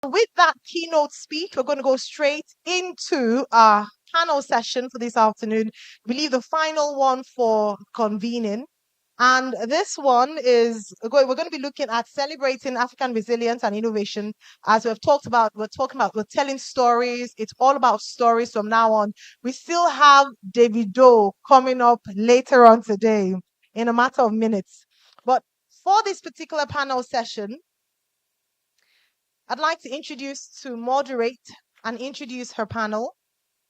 With that keynote speech, we're going to go straight into our panel session for this afternoon. I believe the final one for convening. And this one is we're going to be looking at celebrating African resilience and innovation. As we've talked about, we're telling stories. It's all about stories from now on. We still have Davido coming up later on today in a matter of minutes. But for this particular panel session, I'd like to moderate and introduce her panel,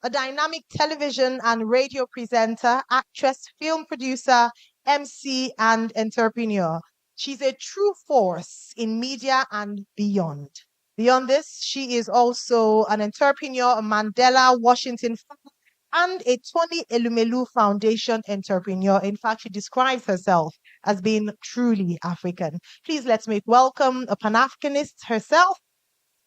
a dynamic television and radio presenter, actress, film producer, MC, and entrepreneur. She's a true force in media and beyond. Beyond this, she is also an entrepreneur, a Mandela Washington Fellow, and a Tony Elumelu Foundation entrepreneur. In fact, she describes herself as being truly African. Please let's make welcome a Pan-Africanist herself,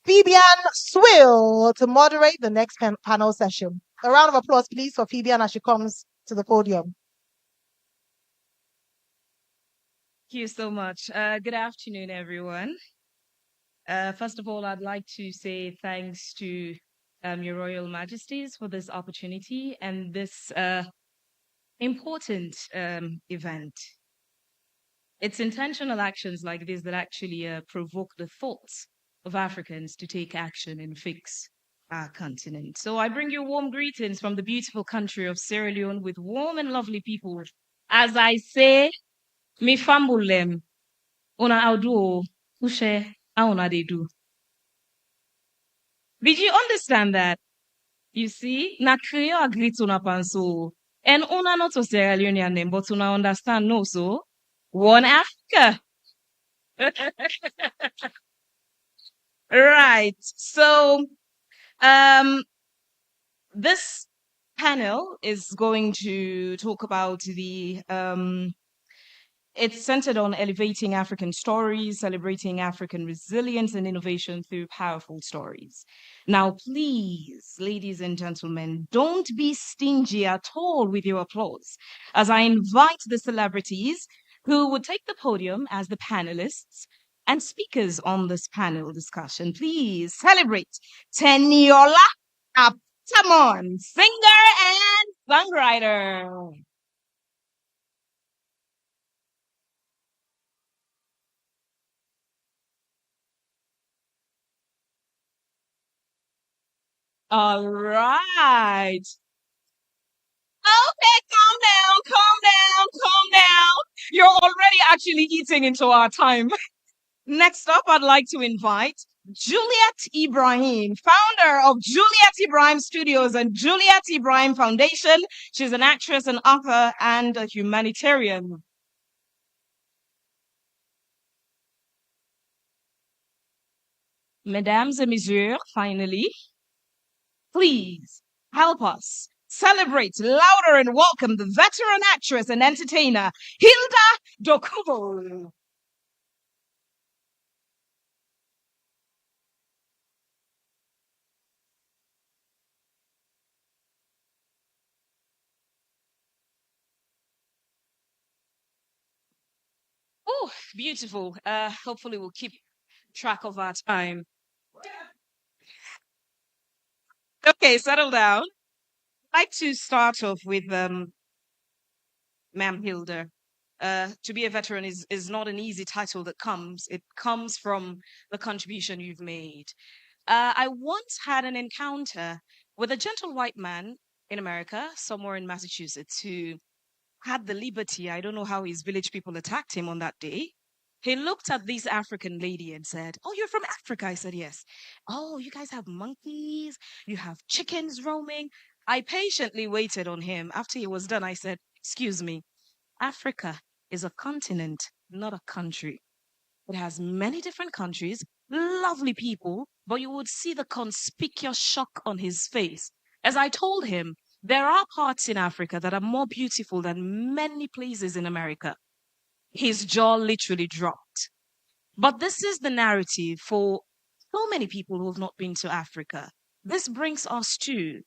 Phebean Swill, to moderate the next panel session. A round of applause, please, for Phebean as she comes to the podium. Thank you so much. Good afternoon, everyone. First of all, I'd like to say thanks to Your Royal Majesties for this opportunity and this important event. It's intentional actions like this that actually provoke the thoughts of Africans to take action and fix our continent. So I bring you warm greetings from the beautiful country of Sierra Leone with warm and lovely people. As I say, mi fambulem, una audu, ushe, auna de do. Did you understand that? You see, na Creole agree to una panso. And una not to Sierra Leonean name, but una understand no so. One Africa. Right. So this panel is going to talk about it's centered on elevating African stories, celebrating African resilience and innovation through powerful stories. Now, please, ladies and gentlemen, don't be stingy at all with your applause as I invite the celebrities who would take the podium as the panelists and speakers on this panel discussion. Please celebrate Teniola Aptamon, singer and songwriter. All right. Okay, calm down. You're already actually eating into our time. Next up, I'd like to invite Juliet Ibrahim, founder of Juliet Ibrahim Studios and Juliet Ibrahim Foundation. She's an actress, an author, and a humanitarian. Mesdames et messieurs, finally, please help us celebrate louder and welcome the veteran actress and entertainer, Hilda Dokubo. Oh, beautiful. Hopefully we'll keep track of our time. Okay, settle down. I'd like to start off with Ma'am Hilda. To be a veteran is not an easy title that comes. It comes from the contribution you've made. I once had an encounter with a gentle white man in America, somewhere in Massachusetts, who had the liberty. I don't know how his village people attacked him on that day. He looked at this African lady and said, "Oh, you're from Africa?" I said, "Yes." "Oh, you guys have monkeys, you have chickens roaming." I patiently waited on him. After he was done, I said, "Excuse me, Africa is a continent, not a country. It has many different countries, lovely people, but you would see the conspicuous shock on his face as I told him there are parts in Africa that are more beautiful than many places in America." His jaw literally dropped. But this is the narrative for so many people who have not been to Africa. This brings us to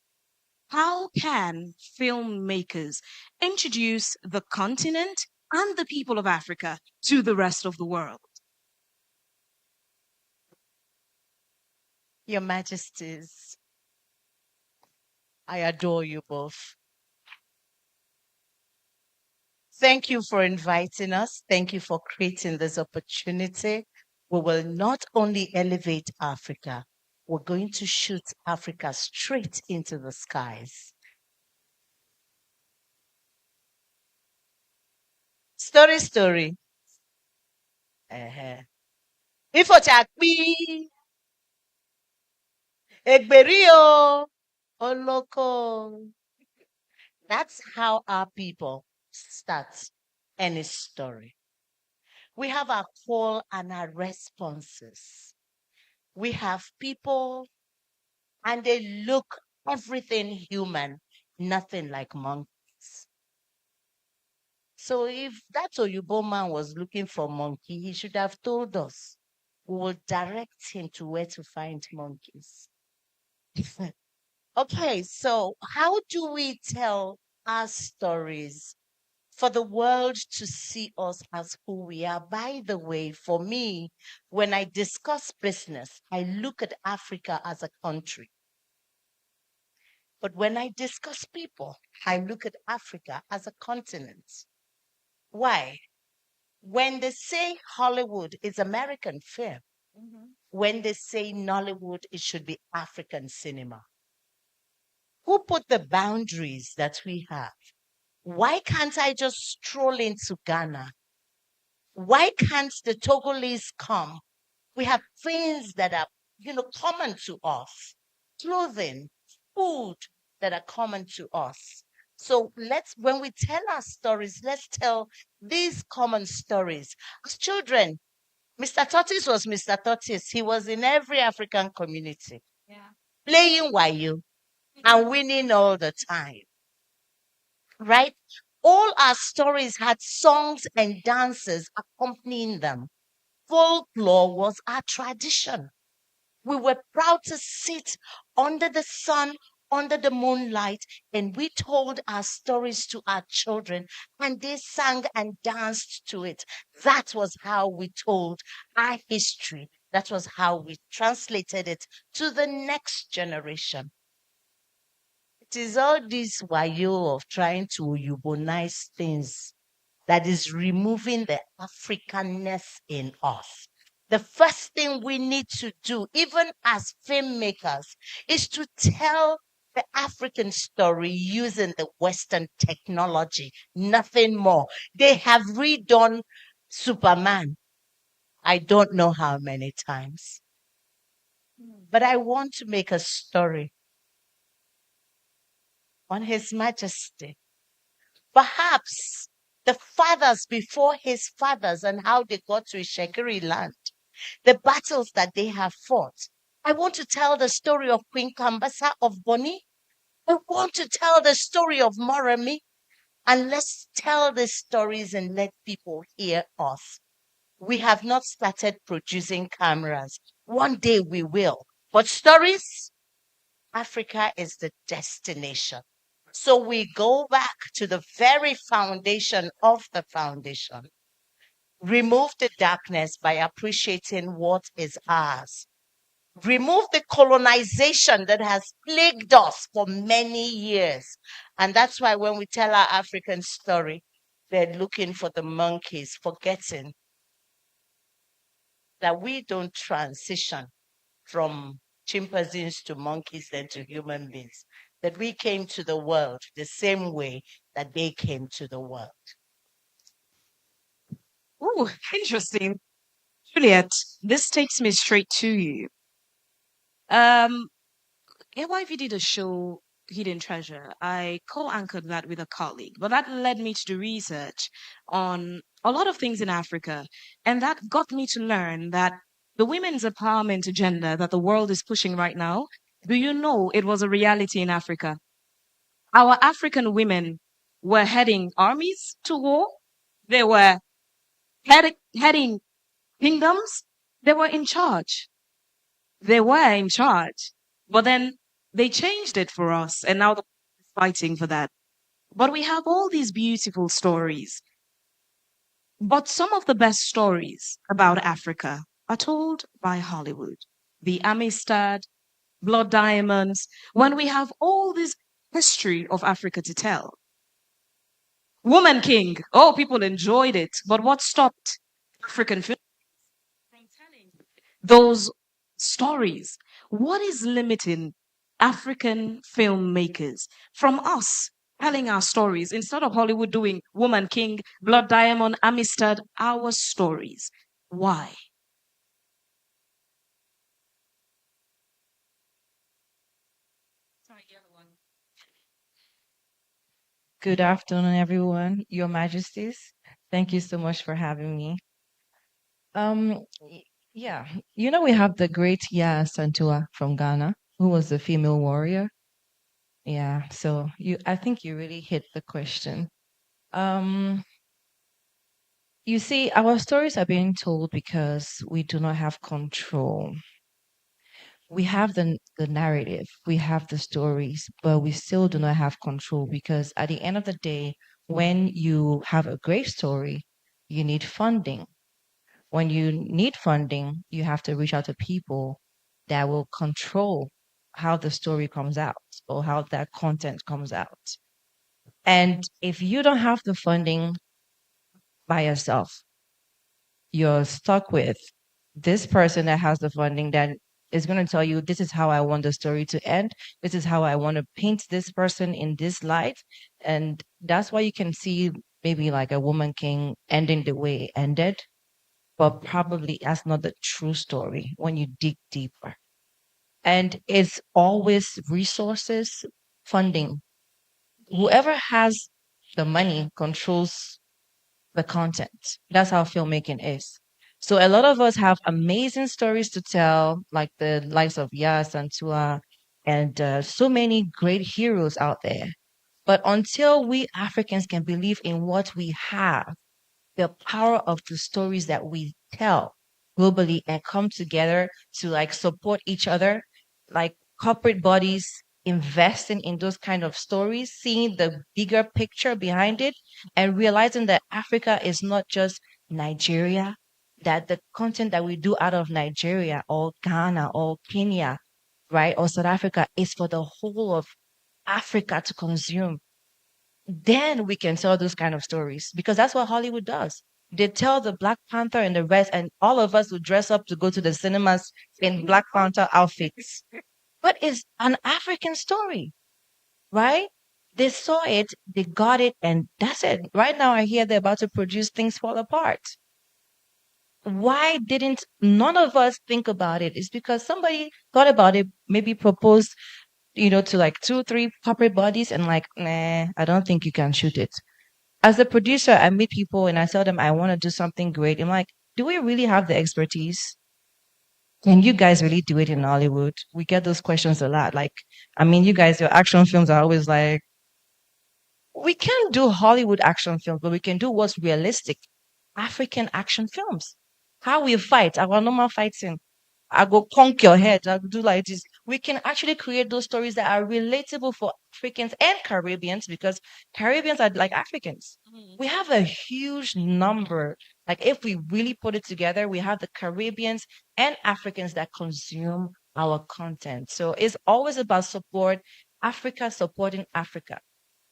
how can filmmakers introduce the continent and the people of Africa to the rest of the world? Your Majesties, I adore you both. Thank you for inviting us. Thank you for creating this opportunity. We will not only elevate Africa, we're going to shoot Africa straight into the skies. Story. Ifo chakpi, egberio, oloko. That's how our people start any story. We have our call and our responses. We have people and they look everything human, nothing like monkeys. So if that Oyubo man was looking for monkey, he should have told us. We will direct him to where to find monkeys. Okay, so how do we tell our stories for the world to see us as who we are? By the way, for me, when I discuss business, I look at Africa as a country. But when I discuss people, I look at Africa as a continent. Why? When they say Hollywood is American film, when they say Nollywood, it should be African cinema. Who put the boundaries that we have? Why can't I just stroll into Ghana? Why can't the Togolese come? We have things that are, common to us. Clothing, food that are common to us. So when we tell our stories, let's tell these common stories. As children, Mr. Tortis was Mr. Tortis. He was in every African community, playing wayo and winning all the time, right? All our stories had songs and dances accompanying them. Folklore was our tradition. We were proud to sit under the sun, under the moonlight, and we told our stories to our children, and they sang and danced to it. That was how we told our history. That was how we translated it to the next generation. It is all this wayo of trying to Uyubonize things that is removing the Africanness in us. The first thing we need to do, even as filmmakers, is to tell the African story using the Western technology, nothing more. They have redone Superman. I don't know how many times. But I want to make a story on His Majesty. Perhaps the fathers before his fathers and how they got to Ishekiri land, the battles that they have fought. I want to tell the story of Queen Kambasa of Boni. I want to tell the story of Moremi. And let's tell the stories and let people hear us. We have not started producing cameras. One day we will. But stories, Africa is the destination. So we go back to the very foundation of the foundation. Remove the darkness by appreciating what is ours. Remove the colonization that has plagued us for many years. And that's why when we tell our African story, they're looking for the monkeys, forgetting that we don't transition from chimpanzees to monkeys then to human beings, that we came to the world the same way that they came to the world. Oh, interesting. Juliet, this takes me straight to you. AYV did a show, Hidden Treasure. I co-anchored that with a colleague, but that led me to do research on a lot of things in Africa. And that got me to learn that the women's empowerment agenda that the world is pushing right now, do you know it was a reality in Africa? Our African women were heading armies to war. They were heading kingdoms. They were in charge. They were in charge. But then they changed it for us, and now the world is fighting for that. But we have all these beautiful stories. But some of the best stories about Africa are told by Hollywood. The Amistad, Blood Diamonds, when we have all this history of Africa to tell? Woman King, oh, people enjoyed it, but what stopped African film from telling those stories? What is limiting African filmmakers from us telling our stories instead of Hollywood doing Woman King, Blood Diamond, Amistad, our stories? Why? Sorry, the other one. Good afternoon, everyone. Your Majesties, thank you so much for having me. Yeah, we have the great Ya Santua from Ghana, who was a female warrior. Yeah, so I think you really hit the question. Um, you see, our stories are being told because we do not have control. We have the narrative, we have the stories, but we still do not have control because at the end of the day, when you have a great story, you need funding. When you need funding, you have to reach out to people that will control how the story comes out or how that content comes out. And if you don't have the funding by yourself, you're stuck with this person that has the funding that is going to tell you, this is how I want the story to end. This is how I want to paint this person in this light. And that's why you can see maybe like a Woman King ending the way it ended, but probably that's not the true story when you dig deeper. And it's always resources, funding. Whoever has the money controls the content. That's how filmmaking is. So a lot of us have amazing stories to tell, like the likes of Yas and Tua, and so many great heroes out there. But until we Africans can believe in what we have, the power of the stories that we tell globally and come together to like support each other, like corporate bodies investing in those kind of stories, seeing the bigger picture behind it, and realizing that Africa is not just Nigeria, that the content that we do out of Nigeria or Ghana or Kenya, right, or South Africa is for the whole of Africa to consume. Then we can tell those kind of stories because that's what Hollywood does. They tell the Black Panther and the rest, and all of us will dress up to go to the cinemas in Black Panther outfits. But it's an African story, right? They saw it, they got it, and that's it. Right now, I hear they're about to produce Things Fall Apart. Why didn't none of us think about it? It's because somebody thought about it, maybe proposed, to like 2, 3 corporate bodies, and like, nah, I don't think you can shoot it. As a producer, I meet people and I tell them I want to do something great. I'm like, do we really have the expertise? Can you guys really do it in Hollywood? We get those questions a lot. Like, I mean, you guys, your action films are always like, we can't do Hollywood action films, but we can do what's realistic. African action films. How we fight, our normal fighting. I go conk your head. I do like this. We can actually create those stories that are relatable for Africans and Caribbeans because Caribbeans are like Africans. Mhm. We have a huge number. Like if we really put it together, we have the Caribbeans and Africans that consume our content. So it's always about support, Africa supporting Africa.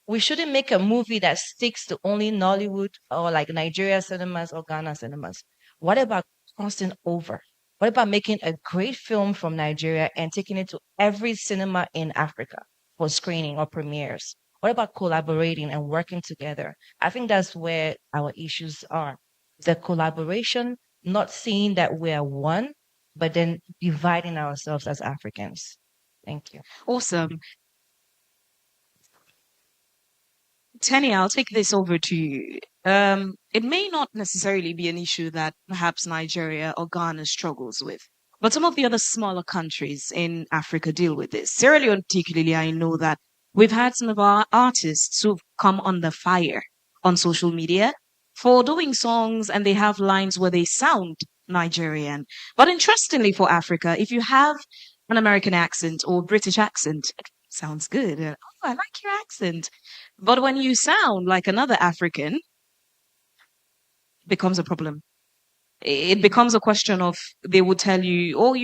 We shouldn't make a movie that sticks to only Nollywood or like Nigeria cinemas or Ghana cinemas. What about crossing over? What about making a great film from Nigeria and taking it to every cinema in Africa for screening or premieres? What about collaborating and working together? I think that's where our issues are. The collaboration, not seeing that we're one, but then dividing ourselves as Africans. Thank you. Awesome. Tenny, I'll take this over to you. It may not necessarily be an issue that perhaps Nigeria or Ghana struggles with, but some of the other smaller countries in Africa deal with this. Sierra Leone, particularly, I know that we've had some of our artists who've come under fire on social media for doing songs and they have lines where they sound Nigerian. But interestingly for Africa, if you have an American accent or British accent, it sounds good. Oh, I like your accent. But when you sound like another African, it becomes a problem. It becomes a question of they would tell you, oh,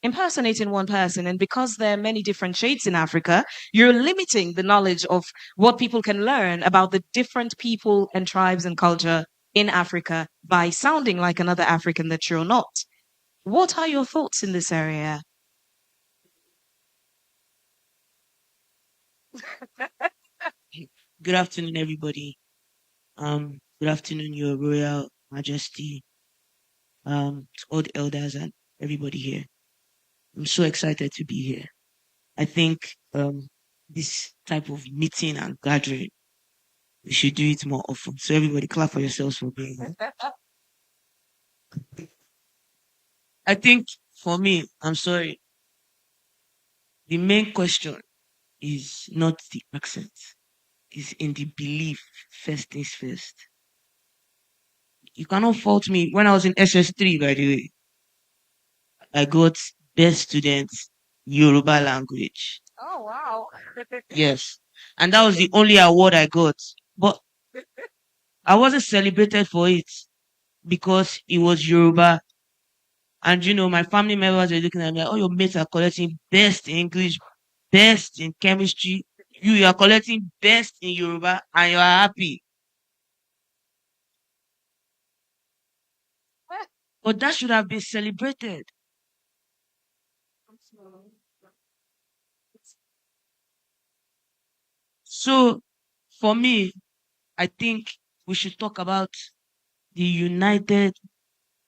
impersonating one person. And because there are many different shades in Africa, you're limiting the knowledge of what people can learn about the different people and tribes and culture in Africa by sounding like another African that you're not. What are your thoughts in this area? Good afternoon, everybody. Good afternoon, Your Royal Majesty, to all the elders and everybody here. I'm so excited to be here. I think this type of meeting and gathering, we should do it more often. So everybody clap for yourselves for being here. I think for me, I'm sorry, the main question is not the accent, is in the belief, first things first. You cannot fault me. When I was in SS3, by the way, I got best student Yoruba language. Oh, wow. Yes. And that was the only award I got. But I wasn't celebrated for it because it was Yoruba. And my family members were looking at me like, oh, your mates are collecting best in English, best in chemistry. You are collecting best in Yoruba and you are happy. But that should have been celebrated. So for me, I think we should talk about the United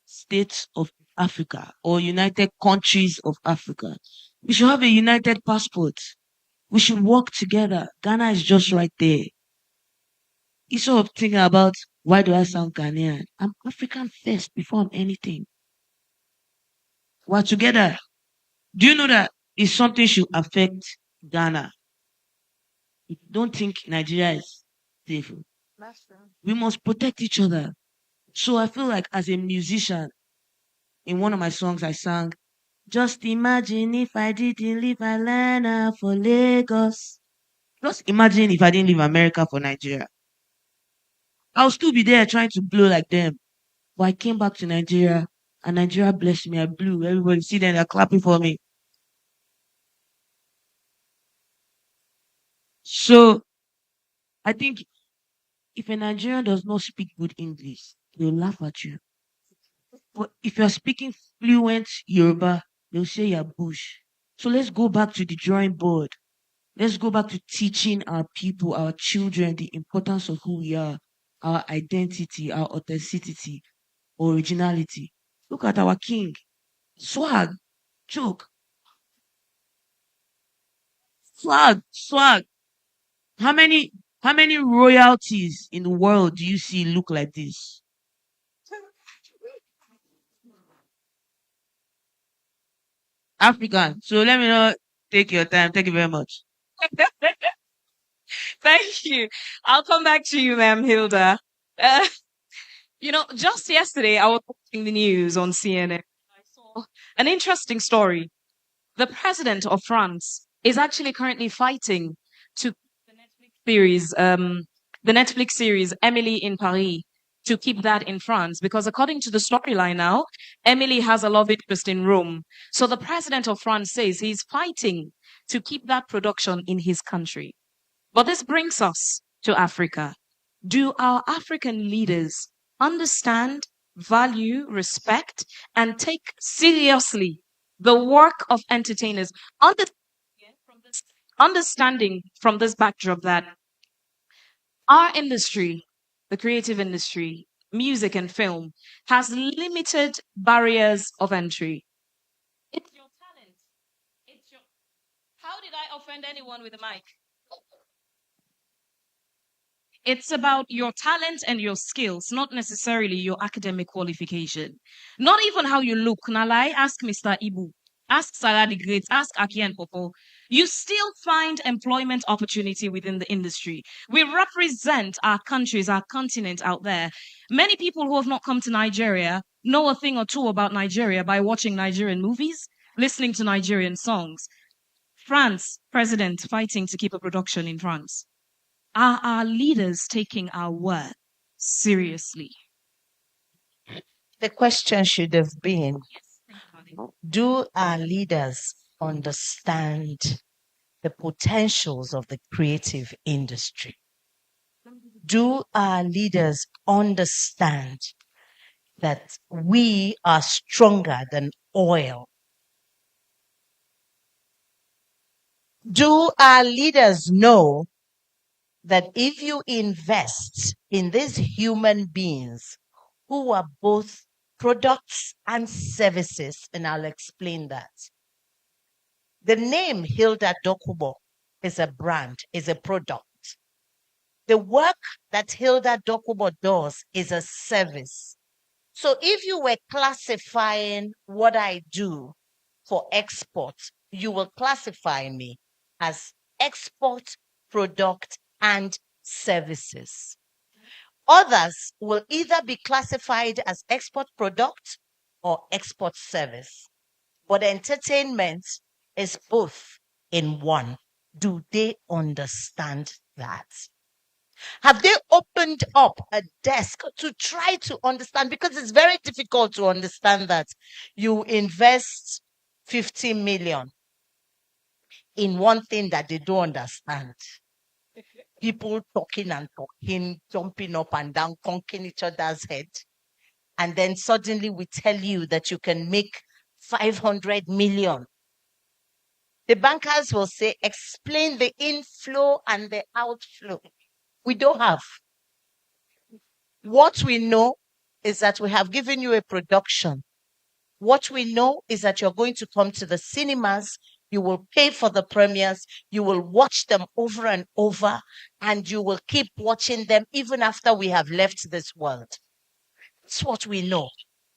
States of Africa or United Countries of Africa. We should have a united passport. We should work together. Ghana is just right there. Instead of thinking about why do I sound Ghanaian? I'm African first before I'm anything. We're together. Do you know that if something should affect Ghana, don't think Nigeria is safe. That's true. We must protect each other. So I feel like as a musician, in one of my songs I sang, just imagine if I didn't leave Atlanta for Lagos. Just imagine if I didn't leave America for Nigeria. I'll still be there trying to blow like them. But I came back to Nigeria and Nigeria blessed me. I blew. Everybody see them, they're clapping for me. So I think if a Nigerian does not speak good English, they'll laugh at you. But if you're speaking fluent Yoruba, they'll say you're bush. So let's go back to the drawing board. Let's go back to teaching our people, our children, the importance of who we are, our identity, our authenticity, originality. Look at our king. Swag. Joke. Swag. How many royalties in the world do you see look like this? African. So let me know. Take your time. Thank you very much. Thank you. I'll come back to you, ma'am, Hilda. Uh, just yesterday, I was watching the news on CNN. I saw an interesting story. The president of France is actually currently fighting to the Netflix series Emily in Paris to keep that in France because according to the storyline now, Emily has a love interest in Rome. So the president of France says he's fighting to keep that production in his country. But this brings us to Africa. Do our African leaders understand, value, respect, and take seriously the work of entertainers? Understanding from this backdrop that our industry, the creative industry, music and film, has limited barriers of entry. It's your talent. It's your. How did I offend anyone with a mic? It's about your talent and your skills, not necessarily your academic qualification. Not even how you look. Nalai, ask Mr. Ibu, ask Sarah the Great, ask Aki and Popo. You still find employment opportunity within the industry. We represent our countries, our continent out there. Many people who have not come to Nigeria know a thing or two about Nigeria by watching Nigerian movies, listening to Nigerian songs. France, president fighting to keep a production in France. Are our leaders taking our work seriously? The question should have been, Do our leaders understand the potentials of the creative industry? Do our leaders understand that we are stronger than oil? Do our leaders know that if you invest in these human beings who are both products and services, and I'll explain that. The name Hilda Dokubo is a brand, is a product. The work that Hilda Dokubo does is a service. So if you were classifying what I do for export, you will classify me as export, product, and services. Others will either be classified as export product or export service. But entertainment is both in one. Do they understand that? Have they opened up a desk to try to understand? Because it's very difficult to understand that you invest 50 million in one thing that they don't understand. People talking and talking, jumping up and down, conking each other's head. And then suddenly we tell you that you can make 500 million. The bankers will say, explain the inflow and the outflow. We don't have. What we know is that we have given you a production. What we know is that you're going to come to the cinemas, you will pay for the premieres, you will watch them over and over, and you will keep watching them even after we have left this world. That's what we know.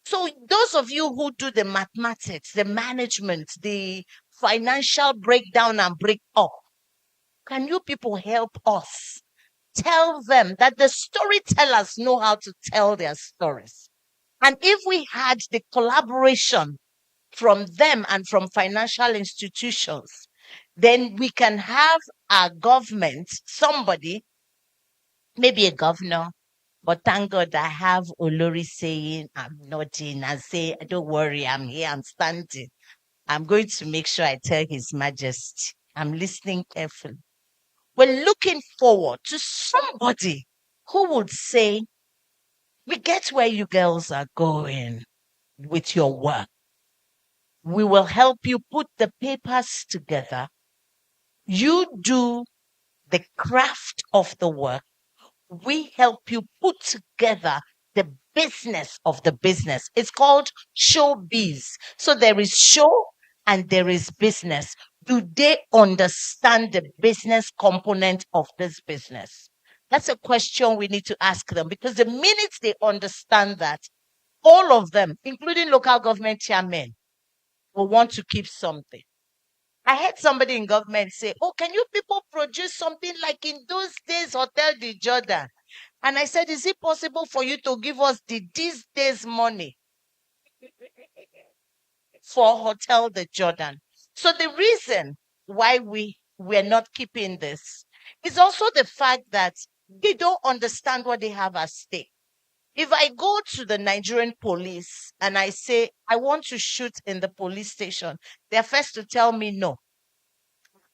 So those of you who do the mathematics, the management, the financial breakdown and break up, can you people help us? Tell them that the storytellers know how to tell their stories. And if we had the collaboration from them and from financial institutions, then we can have our government, somebody, maybe a governor, but thank God I have Olori saying, I'm nodding and say, don't worry, I'm here, I'm standing. I'm going to make sure I tell His Majesty. I'm listening carefully. We're looking forward to somebody who would say, we get where you girls are going with your work. We will help you put the papers together. You do the craft of the work. We help you put together the business of the business. It's called showbiz. So there is show and there is business. Do they understand the business component of this business? That's a question we need to ask them, because the minute they understand that, all of them, including local government chairmen, will want to keep something. I heard somebody in government say, oh, can you people produce something like in those days, Hotel de Jordan? And I said, is it possible for you to give us these days money for Hotel de Jordan? So the reason why we're not keeping this is also the fact that they don't understand what they have at stake. If I go to the Nigerian police and I say, I want to shoot in the police station, they're first to tell me no.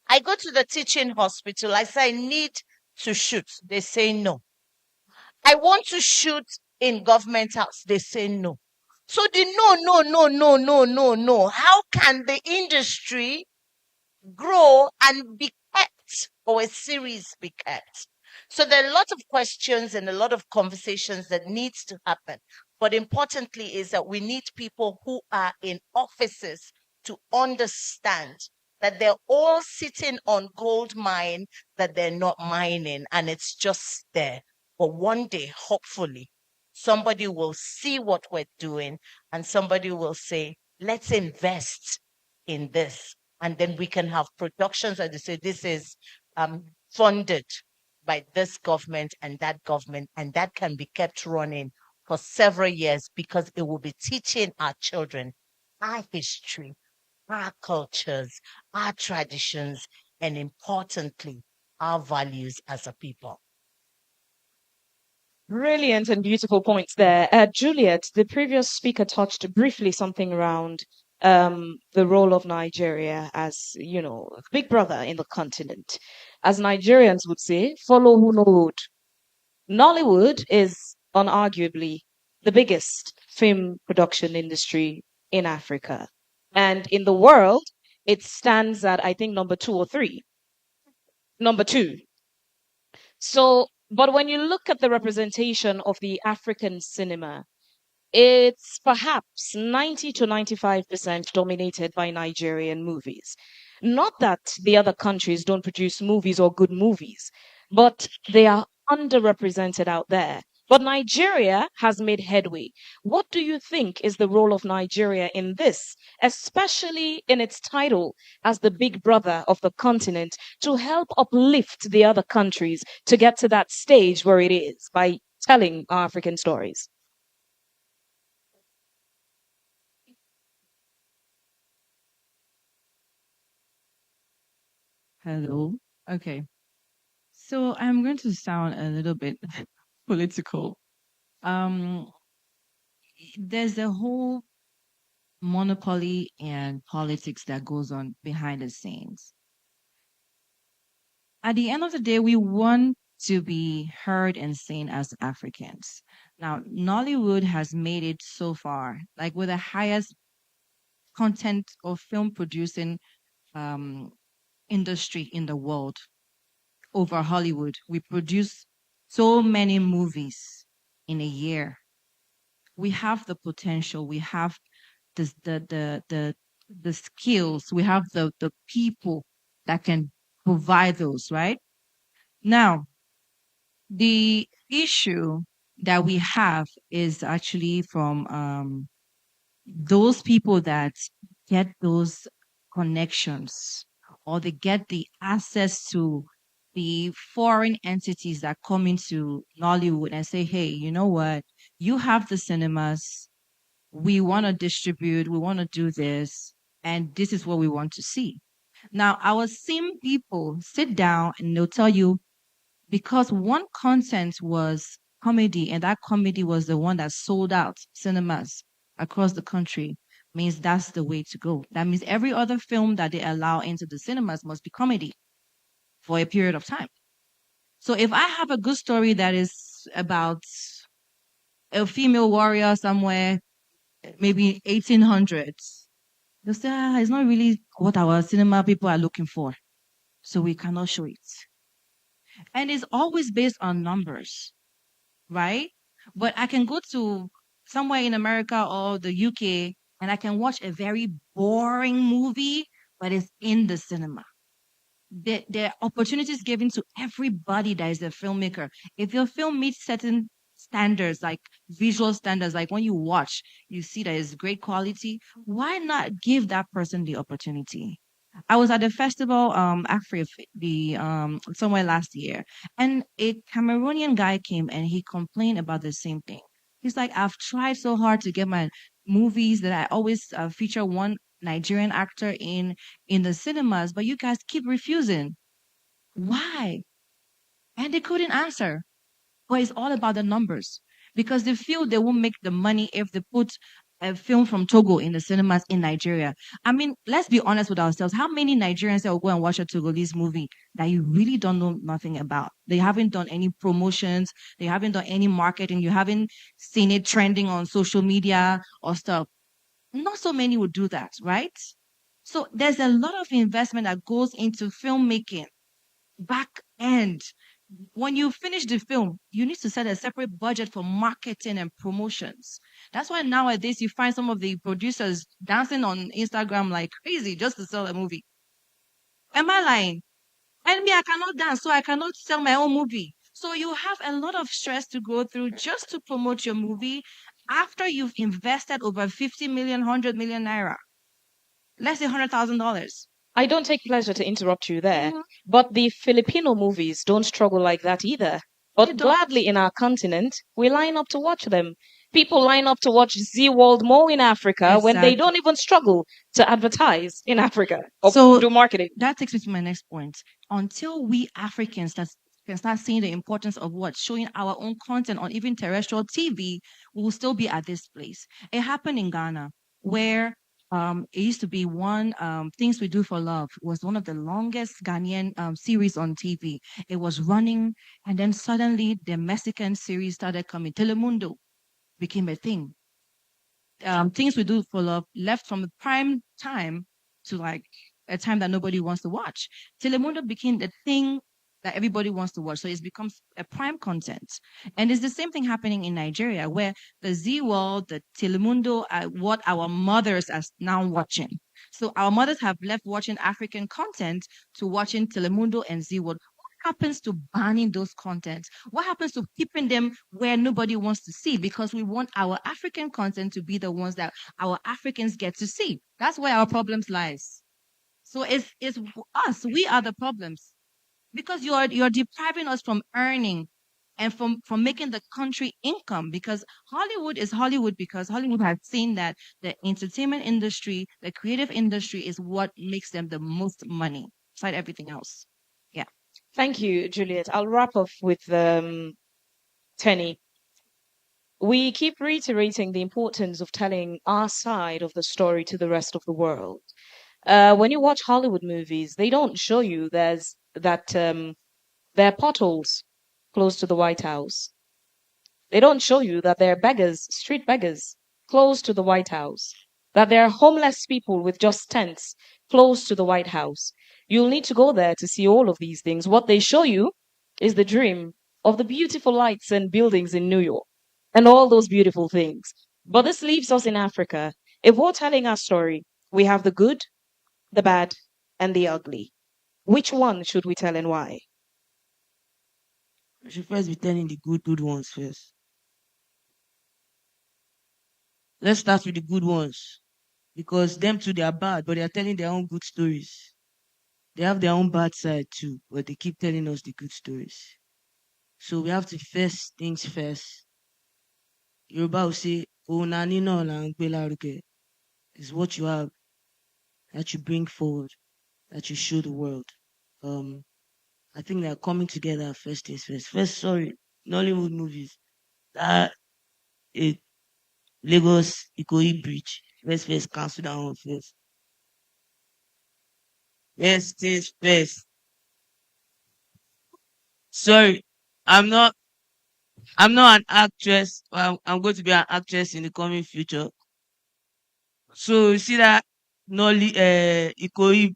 I go to the teaching hospital, I say, I need to shoot. They say no. I want to shoot in government house. They say no. So the no. How can the industry grow and be kept, or a series be kept? So there are a lot of questions and a lot of conversations that needs to happen. But importantly is that we need people who are in offices to understand that they're all sitting on gold mine that they're not mining, and it's just there. But one day, hopefully, somebody will see what we're doing and somebody will say, let's invest in this. And then we can have productions and they say, this is funded by this government and that government, and that can be kept running for several years, because it will be teaching our children our history, our cultures, our traditions, and importantly, our values as a people. Brilliant and beautiful points there. Juliet, the previous speaker touched briefly something around the role of Nigeria as, you know, big brother in the continent. As Nigerians would say, follow who no would. Nollywood is unarguably the biggest film production industry in Africa. And in the world, it stands at, I think, number 2 or 3. Number 2. So, but when you look at the representation of the African cinema, it's perhaps 90 to 95% dominated by Nigerian movies. Not that the other countries don't produce movies or good movies, but they are underrepresented out there. But Nigeria has made headway. What do you think is the role of Nigeria in this, especially in its title as the big brother of the continent, to help uplift the other countries to get to that stage where it is by telling our African stories? Hello. Okay. So I'm going to sound a little bit political. Um, there's a whole monopoly and politics that goes on behind the scenes. At the end of the day, we want to be heard and seen as Africans. Now, Nollywood has made it so far, like with the highest content of film producing um, industry in the world over Hollywood. We produce so many movies in a year. We have the potential. We have the skills. We have the people that can provide those. Right now, the issue that we have is actually from those people that get those connections or they get the access to the foreign entities that come into Nollywood and say, hey, you know what? You have the cinemas. We want to distribute. We want to do this. And this is what we want to see. Now, our same people sit down and they'll tell you because one content was comedy and that comedy was the one that sold out cinemas across the country means that's the way to go. That means every other film that they allow into the cinemas must be comedy for a period of time. So if I have a good story that is about a female warrior somewhere, maybe 1800s, they'll say, it's not really what our cinema people are looking for. So we cannot show it. And it's always based on numbers, right? But I can go to somewhere in America or the UK and I can watch a very boring movie, but it's in the cinema. There are opportunities given to everybody that is a filmmaker. If your film meets certain standards, like visual standards, like when you watch, you see that it's great quality, why not give that person the opportunity? I was at the festival, somewhere last year, and a Cameroonian guy came and he complained about the same thing. He's like, I've tried so hard to get my movies that I always feature one Nigerian actor in the cinemas, but you guys keep refusing. Why? And they couldn't answer. But it's all about the numbers because they feel they won't make the money if they put a film from Togo in the cinemas in Nigeria. I mean, let's be honest with ourselves. How many Nigerians will go and watch a Togolese movie that you really don't know nothing about? They haven't done any promotions. They haven't done any marketing. You haven't seen it trending on social media or stuff. Not so many would do that, right? So there's a lot of investment that goes into filmmaking, back end. When you finish the film, you need to set a separate budget for marketing and promotions. That's why nowadays you find some of the producers dancing on Instagram like crazy just to sell a movie. Am I lying? And me, I cannot dance, so I cannot sell my own movie. So you have a lot of stress to go through just to promote your movie after you've invested over 50 million, 100 million naira. Let's say $100,000. I don't take pleasure to interrupt you there, but the Filipino movies don't struggle like that either. But gladly in our continent, we line up to watch them. People line up to watch Z World more in Africa when they don't even struggle to advertise in Africa or do marketing. That takes me to my next point. Until we Africans can start seeing the importance of what showing our own content on even terrestrial TV, we will still be at this place. It happened in Ghana where It used to be one, Things We Do for Love was one of the longest Ghanaian series on TV. It was running, and then suddenly the Mexican series started coming. Telemundo became a thing. Things We Do for Love left from the prime time to like a time that nobody wants to watch. Telemundo became the thing that everybody wants to watch. So it's become a prime content. And it's the same thing happening in Nigeria, where the Z World, the Telemundo are what our mothers are now watching. So our mothers have left watching African content to watching Telemundo and Z World. What happens to banning those contents? What happens to keeping them where nobody wants to see? Because we want our African content to be the ones that our Africans get to see. That's where our problems lies. So it's us. We are the problems because you're depriving us from earning and from making the country income, because Hollywood is Hollywood because Hollywood has seen that the entertainment industry, the creative industry is what makes them the most money beside everything else. Yeah. Thank you, Juliet. I'll wrap up with Tenny. We keep reiterating the importance of telling our side of the story to the rest of the world. When you watch Hollywood movies, they don't show you there are potholes close to the White House. They don't show you that there are beggars, street beggars, close to the White House. That there are homeless people with just tents close to the White House. You'll need to go there to see all of these things. What they show you is the dream of the beautiful lights and buildings in New York and all those beautiful things. But this leaves us in Africa. If we're telling our story, we have the good, the bad, and the ugly. Which one should we tell and why? I should first be telling the good ones first. Let's start with the good ones. Because them too, they are bad, but they are telling their own good stories. They have their own bad side too, but they keep telling us the good stories. So we have to first things first. Yoruba will say, "Oh, nani no is what you have that you bring forward, that you show the world." I think they are coming together first things first. First, sorry, Nollywood movies. That it Lagos Ikoyi Bridge. First cancel that one first. First things first. Sorry, I'm not an actress. I'm going to be an actress in the coming future. So you see that Ikoyi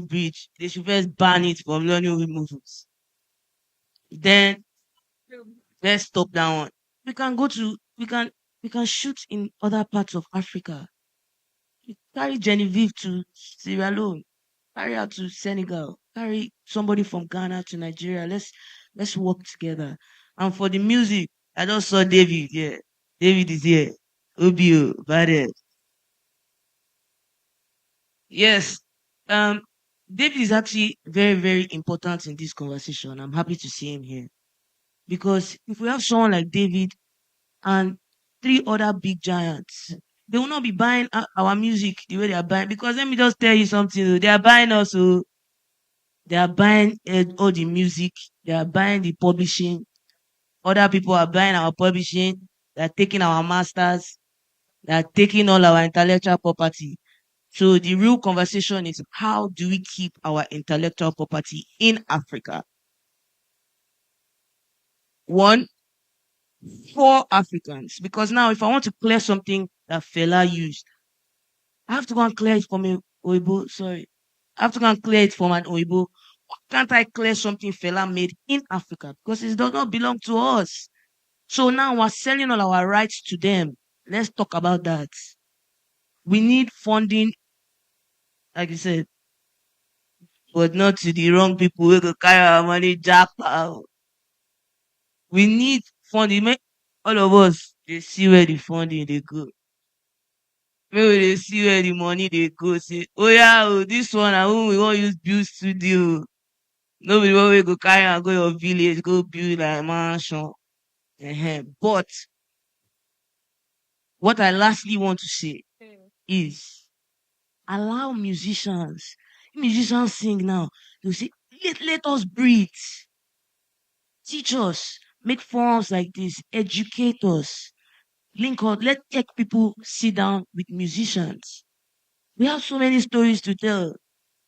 Bridge, they should first ban it from Nollywood movies. Then let's stop that one. We can go to we can shoot in other parts of Africa. You carry Genevieve to Sierra Leone, carry her to Senegal, carry somebody from Ghana to Nigeria. Let's work together. And for the music, I just saw David. Yeah, David is here. Obio, Bade. Yes. David is actually very, very important in this conversation. I'm happy to see him here. Because if we have someone like David and three other big giants, they will not be buying our music the way they are buying. Because let me just tell you something. They are buying also. They are buying all the music. They are buying the publishing. Other people are buying our publishing. They are taking our masters. They are taking all our intellectual property. So the real conversation is, how do we keep our intellectual property in Africa? One, for Africans. Because now if I want to clear something that Fela used, I have to go and clear it from a Oibo. Sorry. I have to go and clear it from an Oibo. Why can't I clear something Fela made in Africa? Because it does not belong to us. So now we're selling all our rights to them. Let's talk about that. We need funding, like you said, but not to the wrong people who go carry our money jack. We need funding. Make all of us they see where the funding they go. Maybe they see where the money they go. Say, oh yeah, oh, this one I who we want use build studio. Nobody will go carry and go your village, go build like a mansion. But what I lastly want to say is, allow musicians. Musicians sing now. They'll say, let us breathe. Teach us. Make forums like this. Educate us. Link out. Let tech people sit down with musicians. We have so many stories to tell.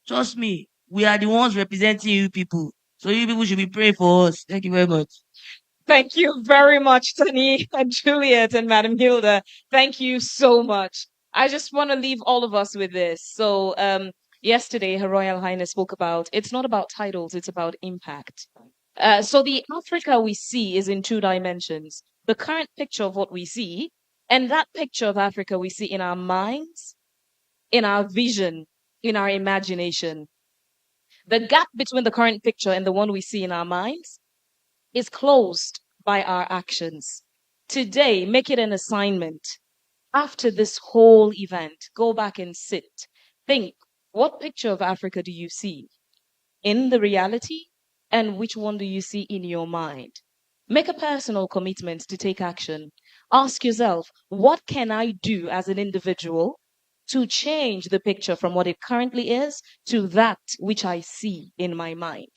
Trust me, we are the ones representing you people. So you people should be praying for us. Thank you very much. Thank you very much, Tani and Juliet and Madam Hilda. Thank you so much. I just want to leave all of us with this. So, yesterday, Her Royal Highness spoke about it's not about titles, it's about impact. So, the Africa we see is in two dimensions: the current picture of what we see, and that picture of Africa we see in our minds, in our vision, in our imagination. The gap between the current picture and the one we see in our minds is closed by our actions. Today, make it an assignment. After this whole event, go back and sit. Think, what picture of Africa do you see in the reality, and which one do you see in your mind? Make a personal commitment to take action. Ask yourself, what can I do as an individual to change the picture from what it currently is to that which I see in my mind?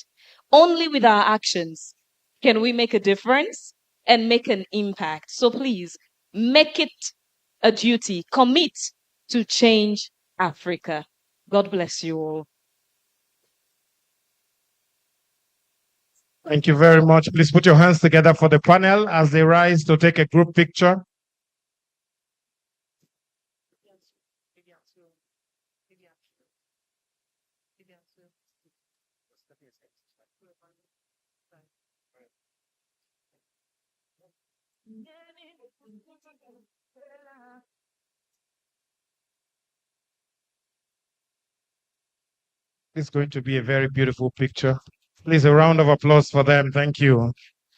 Only with our actions can we make a difference and make an impact. So please make it a duty, commit to change Africa. God bless you all. Thank you very much. Please put your hands together for the panel as they rise to take a group picture. It's going to be a very beautiful picture. Please, a round of applause for them. Thank you.